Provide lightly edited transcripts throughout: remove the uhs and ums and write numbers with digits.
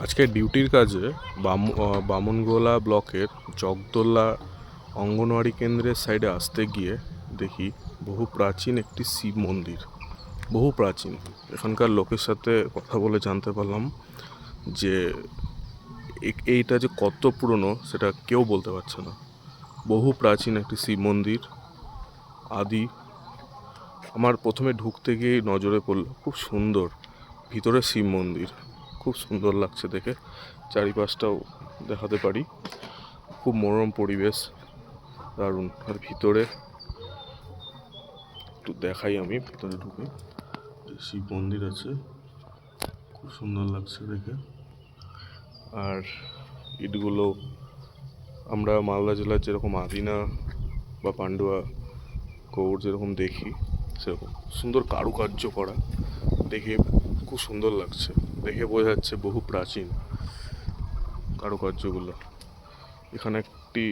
আজকে ডিউটির কাজে বামুনগোলা ব্লকের জগদোল্লা অঙ্গনওয়াড়ি কেন্দ্রের সাইডে আসতে গিয়ে দেখি বহু প্রাচীন একটি শিব মন্দির। বহু প্রাচীন। এখানকার লোকের সাথে কথা বলে জানতে পারলাম যে এইটা যে কত পুরনো সেটা কেউ বলতে পারছে না। বহু প্রাচীন একটি শিব মন্দির, আদি। আমার প্রথমে ঢুকতে গিয়ে নজরে পড়ল খুব সুন্দর ভিতরে শিব মন্দির, খুব সুন্দর লাগছে দেখে। চারিপাশটাও দেখাতে পারি, খুব মনোরম পরিবেশ, দারুণ। আর ভিতরে একটু দেখাই, আমি ভিতরে ঢুকে শিব মন্দির আছে, খুব সুন্দর লাগছে দেখে। আর ইটগুলো আমরা মালদা জেলার যেরকম আদিনা বা পান্ডুয়া গৌড় যেরকম দেখি সেরকম সুন্দর কারুকার্য করা, দেখে খুব সুন্দর লাগছে। দেখে বোঝা যাচ্ছে বহু প্রাচীন কারুকার্যগুলো। এখানে একটি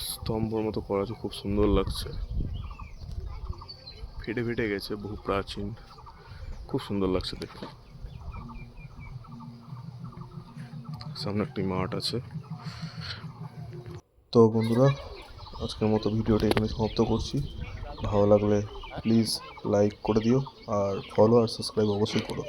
স্তম্ভর মতো করা আছে, খুব সুন্দর লাগছে। ফেটে ফেটে গেছে, বহু প্রাচীন, খুব সুন্দর লাগছে দেখে। সামনে একটি মাঠ আছে। তো বন্ধুরা, আজকের মতো ভিডিওটা এখানে সমাপ্ত করছি। ভালো লাগলে প্লিজ লাইক করে দিও, আর ফলো আর সাবস্ক্রাইব অবশ্যই করো।